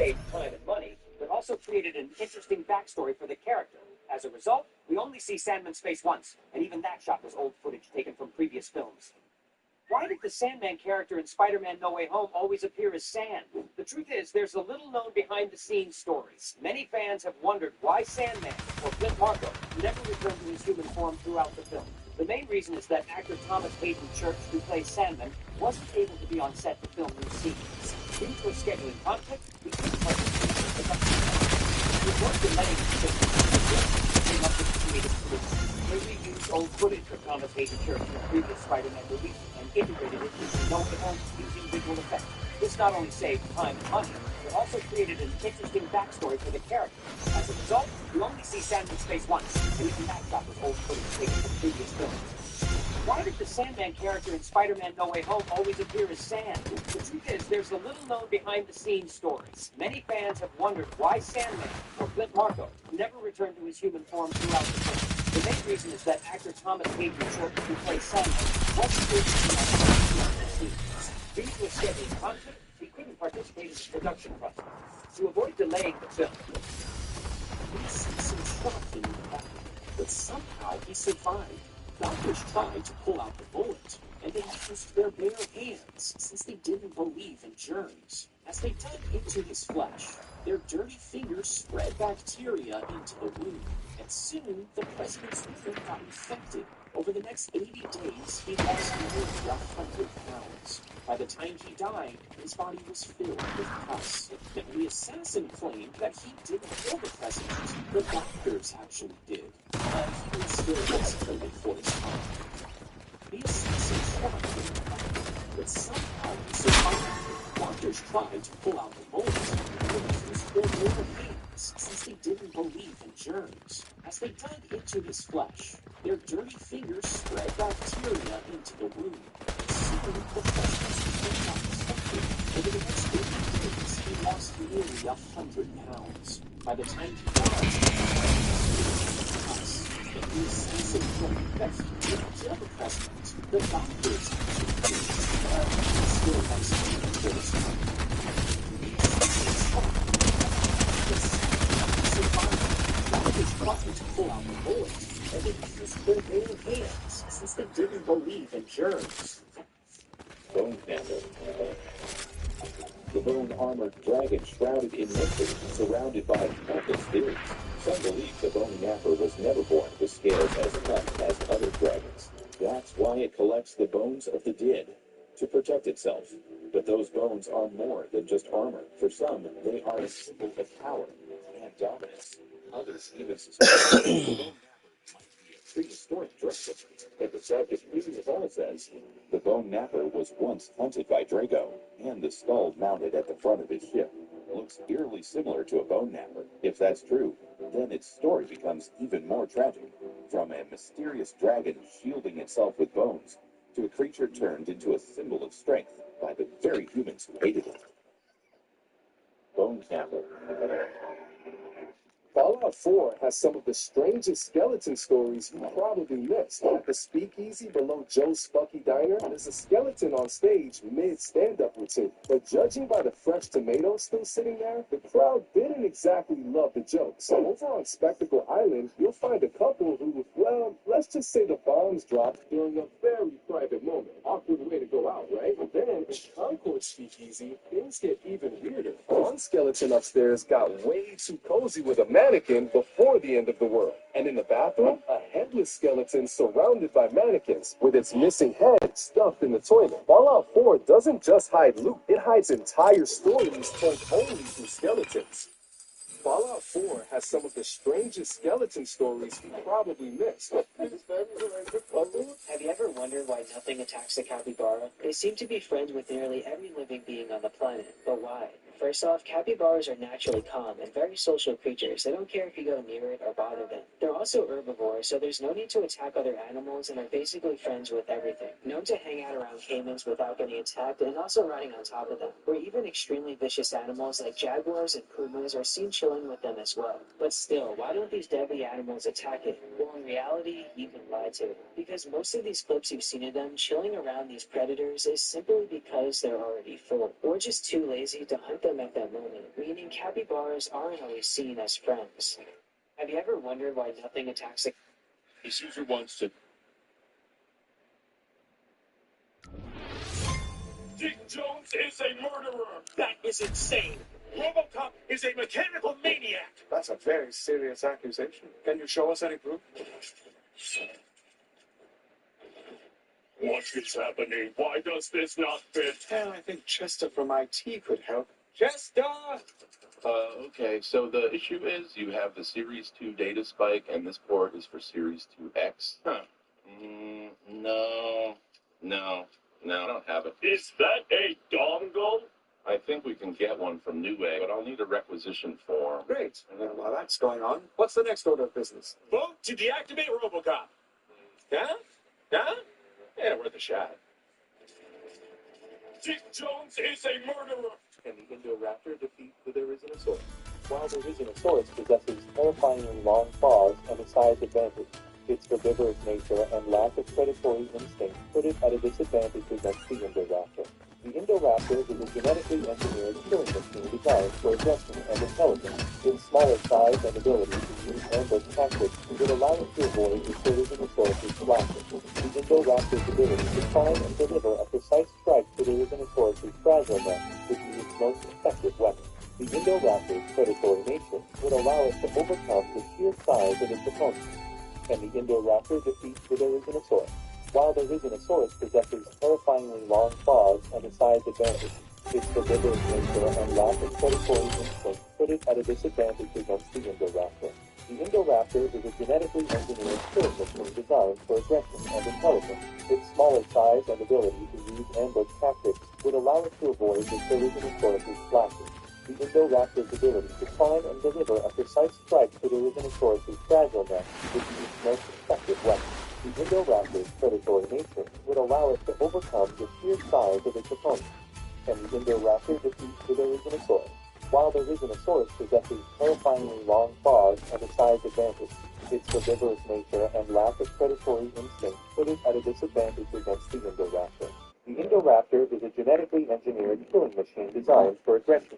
saved time and money, but also created an interesting backstory for the character. As a result, we only see Sandman's face once, and even that shot was old footage taken from previous films. Why did the Sandman character in Spider-Man No Way Home always appear as sand? The truth is, there's a little-known behind-the-scenes stories. Many fans have wondered why Sandman, or Flint Marko, never returned to his human form throughout the film. The main reason is that actor Thomas Hayden Church, who plays Sandman, wasn't able to be on set to film new scenes. Due to a scheduling conflict, he couldn't participate in the production. He was delaying the film came up with a creative solution. They reused old footage of Thomas Hayden Church from previous Spider-Man movies and integrated it into No Way Home using visual effects. This not only saved time and money, but also created an interesting backstory for the character. As a result, you only see Sandman's face once, and even that shot was old footage taken from previous films. Why did the Sandman character in Spider-Man No Way Home always appear as sand? The truth is, there's a little-known behind-the-scenes stories. Many fans have wondered why Sandman, or Flint Marko, never returned to his human form throughout the film. The main reason is that actor Thomas Hayden Church, who plays Sandman, wasn't able to be on the scenes. Due to a scheduling conflict, he couldn't participate in the production process. To avoid delaying the film, we see some shock in the back, but somehow he survived. Doctors tried to pull out the bullet, and they used their bare hands since they didn't believe in germs. As they dug into his flesh, their dirty fingers spread bacteria into the wound, and soon the president's liver got infected. Over the next 80 days, he lost nearly 100 pounds. By the time he died, his body was filled with pus. And the assassin claimed that he didn't kill the president. The doctors actually did. He was still executed for his crime. The assassin tried to recover, but somehow he survived. Doctors tried to pull out the bullet, but they used their bare hands since they didn't believe in germs. As they dug into his flesh, their dirty fingers spread bacteria into the wound. Soon, the president's liver got infected. Over the next 80 days, he lost nearly 100 pounds. By the time he died, the assassin claimed that he didn't kill the president. The doctors actually did. He still executed for his crime. Doctors tried to pull out the bullet, and they used their bare hands since they didn't believe in germs. Bone Snapper. The bone-armored dragon shrouded in mystery, surrounded by countless theories. Some believe the bone napper was never born with scales as tough as other dragons. That's why it collects the bones of the dead, to protect itself. But those bones are more than just armor. For some, they are a symbol of power and dominance. Others even suspect that the bone napper might be a prehistoric dragon. But the Savage Museum of all says the bone napper was once hunted by Drago, and the skull mounted at the front of his ship looks eerily similar to a bone napper. If that's true, then its story becomes even more tragic. From a mysterious dragon shielding itself with bones, to a creature turned into a symbol of strength by the very humans who hated it. Bone Snapper. Fallout 4 has some of the strangest skeleton stories you probably missed. At the speakeasy below Joe's Spunky Diner, there's a skeleton on stage mid-stand-up routine. But judging by the fresh tomatoes still sitting there, the crowd didn't exactly love the jokes. So over on Spectacle Island, you'll find a couple who, well, let's just say the bombs dropped during a very private moment. Awkward way to go out, right? But then, in Concord Speakeasy, things get even weirder. One skeleton upstairs got way too cozy with a mannequin before the end of the world. And in the bathroom, a headless skeleton surrounded by mannequins, with its missing head stuffed in the toilet. Fallout 4 doesn't just hide loot, it hides entire stories told only through skeletons. Fallout 4 has some of the strangest skeleton stories you probably missed. Have you ever wondered why nothing attacks a capybara? They seem to be friends with nearly every living being on the planet, but why? First off, capybaras are naturally calm and very social creatures. They don't care if you go near it or bother them. They're also herbivores, so there's no need to attack other animals and are basically friends with everything. Known to hang out around caimans without getting attacked and also riding on top of them. Or even extremely vicious animals like jaguars and pumas are seen chilling with them as well. But still, why don't these deadly animals attack it? Well, in reality, you can lie to it. Because most of these clips you've seen of them chilling around these predators is simply because they're already full, or just too lazy to hunt them at that moment, meaning capybaras aren't always seen as friends. Have you ever wondered why nothing attacks a... Caesar wants to. Dick Jones is a murderer. That is insane. RoboCop is a mechanical maniac. That's a very serious accusation. Can you show us any proof? What is happening? Why does this not fit? Well, I think Chester from IT could help. Chester! Okay, so the issue is you have the Series 2 data spike, and this port is for Series 2X. Huh. No, I don't have it. Is that a dongle? I think we can get one from Newegg, but I'll need a requisition form. Great. And then while that's going on, what's the next order of business? Vote to deactivate RoboCop. Huh? Huh? Yeah, worth a shot. Dick Jones is a murderer. Can the Indoraptor defeat the Therizinosaurus? While the Therizinosaurus possesses terrifyingly long claws and a size advantage, its herbivorous nature and lack of predatory instinct put it at a disadvantage against the Indoraptor. The Indoraptor is a genetically engineered killing machine designed for aggression and intelligence. Its smaller size and ability to use ambush tactics would allow it to avoid the Therizinosaurus' blasting. The Indoraptor's ability to find and deliver a precise strike to the Therizinosaurus' fragile neck would be its most effective weapon. The Indoraptor's predatory nature would allow it to overcome the sheer size of its opponent. Can the Indoraptor defeat the Therizinosaurus? While the Therizinosaurus possesses terrifyingly long claws and a size advantage, its herbivorous nature and lack of predatory instinct put it at a disadvantage against the Indoraptor. The Indoraptor is a genetically engineered killing machine designed for aggression and intelligence. Its smaller size and ability to use ambush tactics would allow it to avoid the Therizinosaurus' flashes. The Indoraptor's ability to find and deliver a precise strike to the Therizinosaurus' fragile neck would be its most effective weapon. The Indoraptor's predatory nature would allow it to overcome the sheer size of its opponent. Can the Indoraptor defeat the Therizinosaurus? While the Therizinosaurus possesses terrifyingly long claws and a size advantage, its herbivorous nature and lack of predatory instinct put it at a disadvantage against the Indoraptor. The Indoraptor is a genetically engineered killing machine designed for aggression